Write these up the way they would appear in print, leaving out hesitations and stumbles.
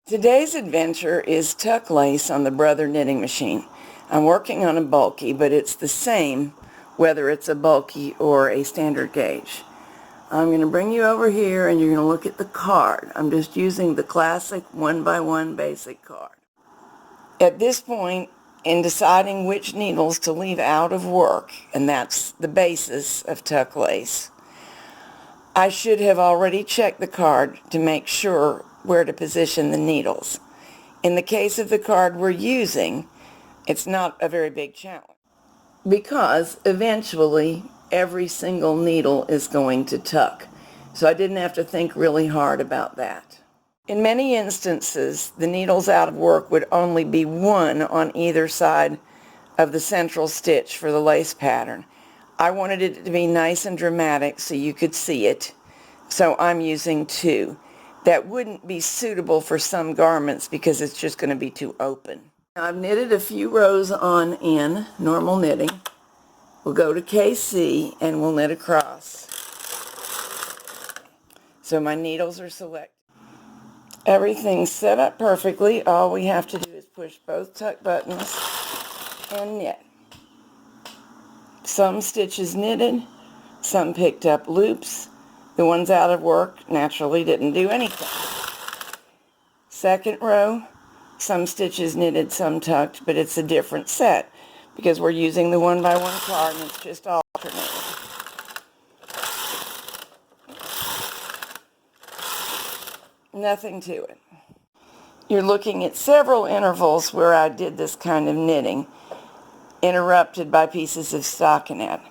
Today's adventure is tuck lace on the Brother knitting machine. I'm working on a bulky, but it's the same whether it's a bulky or a standard gauge. I'm going to bring you over here and you're going to look at the card. I'm just using the classic 1x1 basic card. At this point, in deciding which needles to leave out of work, and that's the basis of tuck lace, I should have already checked the card to make sure where to position the needles. In the case of the card we're using, it's not a very big challenge because eventually every single needle is going to tuck. So I didn't have to think really hard about that. In many instances, the needles out of work would only be one on either side of the central stitch for the lace pattern. I wanted it to be nice and dramatic so you could see it, so I'm using two. That wouldn't be suitable for some garments because it's just going to be too open. I've knitted a few rows on in normal knitting. We'll go to KC and we'll knit across. So my needles are selected. Everything's set up perfectly. All we have to do is push both tuck buttons and knit. Some stitches knitted, some picked up loops. The ones out of work naturally didn't do anything. Second row, some stitches knitted, some tucked, but it's a different set because we're using the 1x1 card and it's just alternating. Nothing to it. You're looking at several intervals where I did this kind of knitting, interrupted by pieces of stockinette.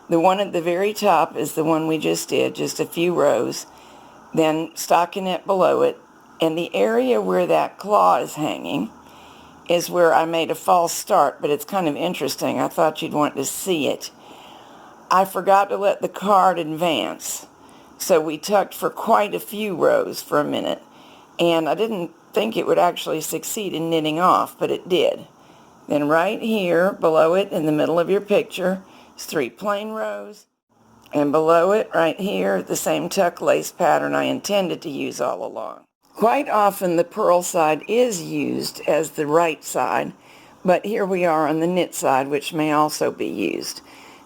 The one at the very top is the one we just did, just a few rows, then stockinette below it, and the area where that claw is hanging is where I made a false start, but it's kind of interesting. I thought you'd want to see it. I forgot to let the card advance, so we tucked for quite a few rows for a minute, and I didn't think it would actually succeed in knitting off, but it did. Then right here, below it, in the middle of your picture, is 3 plain rows, and below it, right here, the same tuck lace pattern I intended to use all along. Quite often the purl side is used as the right side, but here we are on the knit side, which may also be used.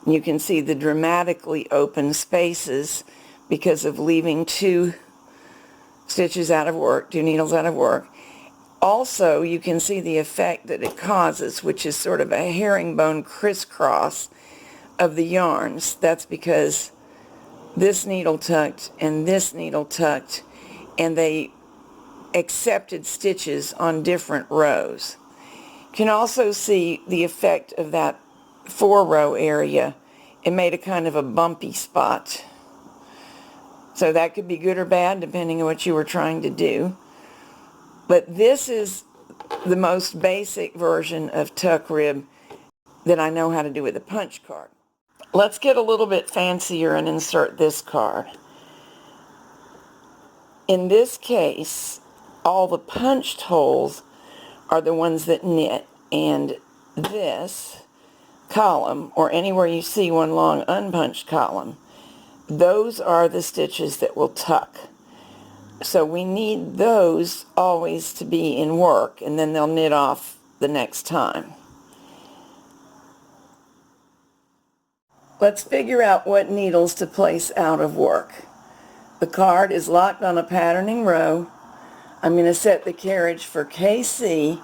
And you can see the dramatically open spaces because of leaving 2 stitches out of work, 2 needles out of work. Also, you can see the effect that it causes, which is sort of a herringbone crisscross of the yarns. That's because this needle tucked and this needle tucked, and they accepted stitches on different rows. You can also see the effect of that 4-row area. It made a kind of a bumpy spot. So that could be good or bad depending on what you were trying to do. But this is the most basic version of tuck rib that I know how to do with a punch card. Let's get a little bit fancier and insert this card. In this case, all the punched holes are the ones that knit, and this column, or anywhere you see one long unpunched column, those are the stitches that will tuck. So we need those always to be in work, and then they'll knit off the next time. Let's figure out what needles to place out of work. The card is locked on a patterning row. I'm going to set the carriage for KC,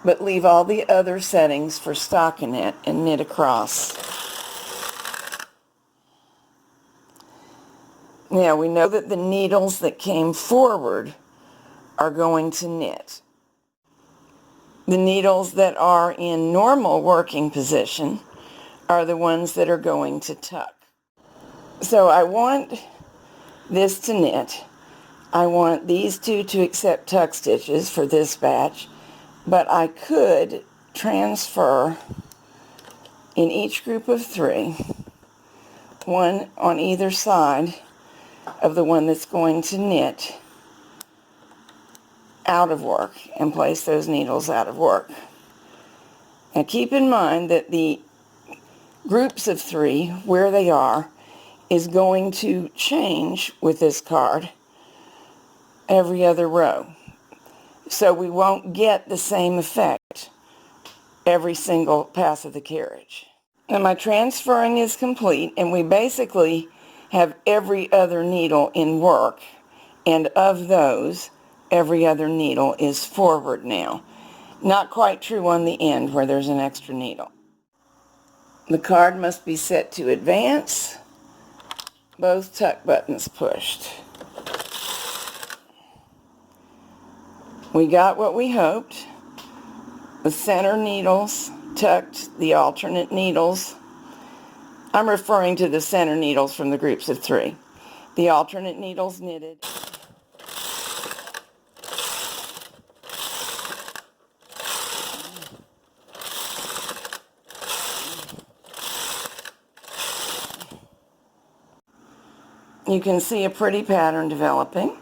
but leave all the other settings for stockinette and knit across. Now we know that the needles that came forward are going to knit. The needles that are in normal working position are the ones that are going to tuck. So I want this to knit. I want these 2 to accept tuck stitches for this batch, but I could transfer in each group of 3, 1 on either side of the one that's going to knit out of work, and place those needles out of work. Now keep in mind that the groups of 3, where they are, is going to change with this card every other row. so we won't get the same effect every single pass of the carriage. Now my transferring is complete, and we basically have every other needle in work, and of those, every other needle is forward now. Not quite true on the end where there's an extra needle. The card must be set to advance, both tuck buttons pushed. We got what we hoped. The center needles tucked, the alternate needles. I'm referring to the center needles from the groups of 3. The alternate needles knitted. You can see a pretty pattern developing.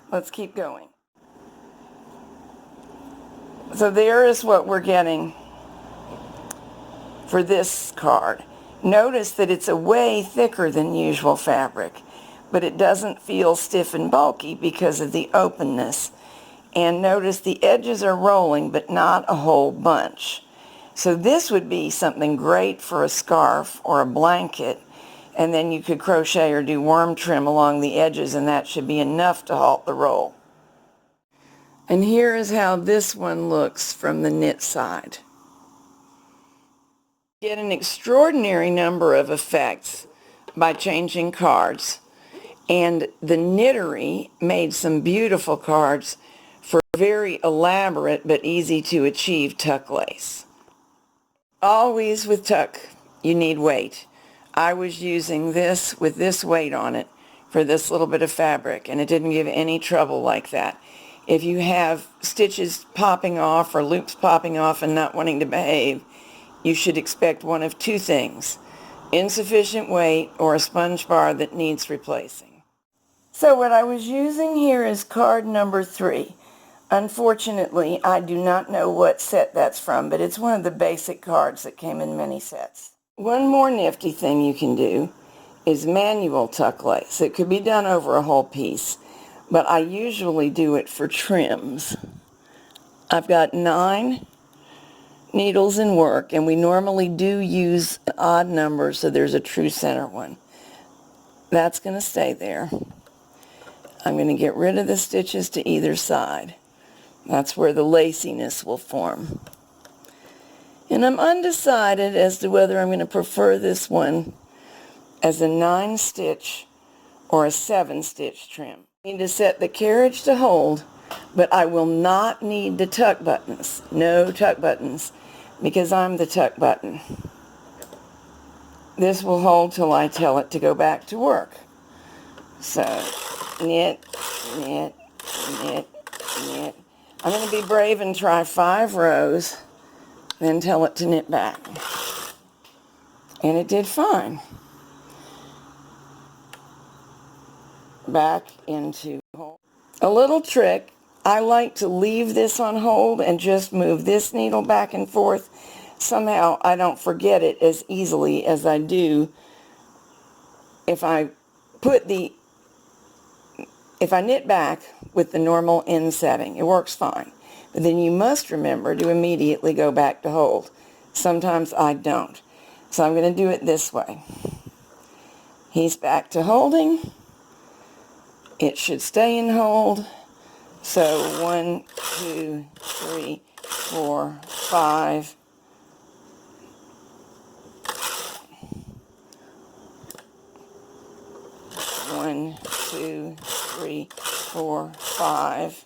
Let's keep going. So there is what we're getting for this card. Notice that it's a way thicker than usual fabric, but it doesn't feel stiff and bulky because of the openness. And notice the edges are rolling, but not a whole bunch. So this would be something great for a scarf or a blanket, and then you could crochet or do worm trim along the edges, and that should be enough to halt the roll. And here is how this one looks from the knit side. Get an extraordinary number of effects by changing cards, and the knittery made some beautiful cards for very elaborate but easy to achieve tuck lace. Always with tuck you need weight. I was using this with this weight on it for this little bit of fabric, and it didn't give any trouble like that. If you have stitches popping off or loops popping off and not wanting to behave, you should expect one of 2 things: insufficient weight or a sponge bar that needs replacing. So what I was using here is card number 3. Unfortunately, I do not know what set that's from, but it's one of the basic cards that came in many sets. One more nifty thing you can do is manual tuck lace. It could be done over a whole piece, but I usually do it for trims. I've got 9 needles in work, and we normally do use odd numbers, so there's a true center one. That's going to stay there. I'm going to get rid of the stitches to either side. That's where the laciness will form. And I'm undecided as to whether I'm going to prefer this one as a 9-stitch or a 7-stitch trim. I need to set the carriage to hold, but I will not need the tuck buttons. No tuck buttons, because I'm the tuck button. This will hold till I tell it to go back to work. So, knit, knit, knit, knit. I'm going to be brave and try 5 rows, then tell it to knit back. And it did fine. Back into hold. A little trick, I like to leave this on hold and just move this needle back and forth. Somehow I don't forget it as easily as I do if I knit back with the normal end setting. It works fine. But then you must remember to immediately go back to hold. Sometimes I don't. So I'm going to do it this way. He's back to holding. It should stay in hold. So 1, 2, 3, 4, 5. One, 2, 3, 4, 5.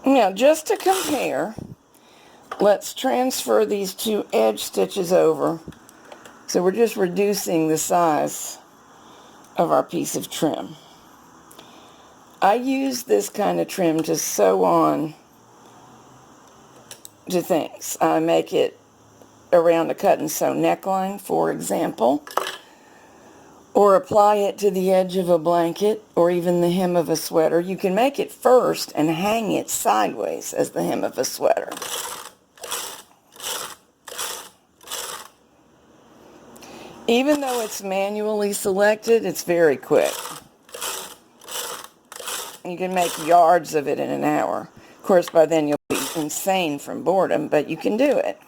Now, just to compare, let's transfer these 2 edge stitches over. So we're just reducing the size of our piece of trim. I use this kind of trim to sew on to things. I make it around a cut and sew neckline, for example, or apply it to the edge of a blanket or even the hem of a sweater. You can make it first and hang it sideways as the hem of a sweater. Even though it's manually selected, it's very quick. You can make yards of it in an hour. Of course, by then you'll be insane from boredom, but you can do it.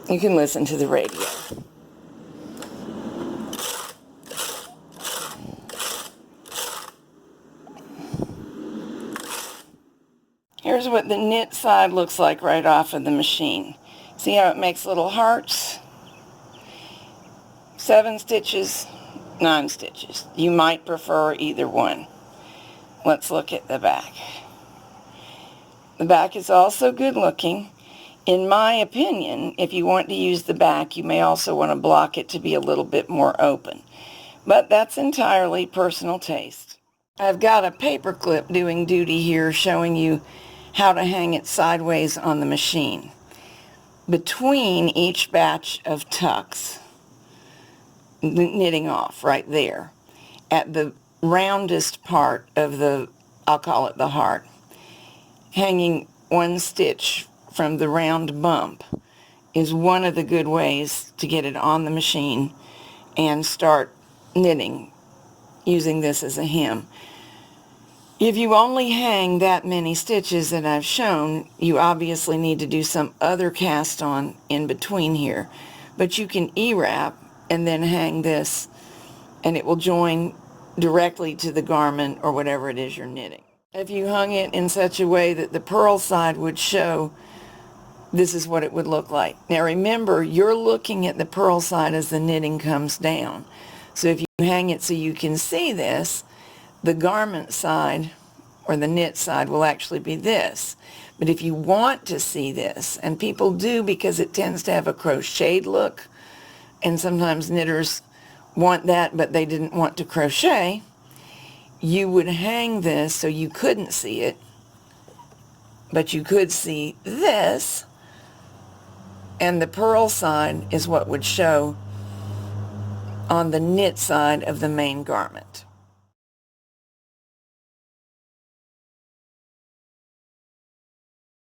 You can listen to the radio. Here's what the knit side looks like right off of the machine. See how it makes little hearts? 7 stitches, 9 stitches. You might prefer either one. Let's look at the back. The back is also good looking. In my opinion, if you want to use the back, you may also want to block it to be a little bit more open. But that's entirely personal taste. I've got a paper clip doing duty here showing you how to hang it sideways on the machine. Between each batch of tucks, knitting off right there, at the roundest part of the, I'll call it the heart, hanging 1 stitch from the round bump is one of the good ways to get it on the machine and start knitting using this as a hem. If you only hang that many stitches that I've shown, you obviously need to do some other cast on in between here. But you can E-wrap and then hang this, and it will join directly to the garment or whatever it is you're knitting. If you hung it in such a way that the purl side would show, this is what it would look like. Now remember, you're looking at the purl side as the knitting comes down. So if you hang it so you can see this, the garment side or the knit side will actually be this. But if you want to see this, and people do because it tends to have a crocheted look, and sometimes knitters want that but they didn't want to crochet, you would hang this so you couldn't see it, but you could see this, and the purl side is what would show on the knit side of the main garment.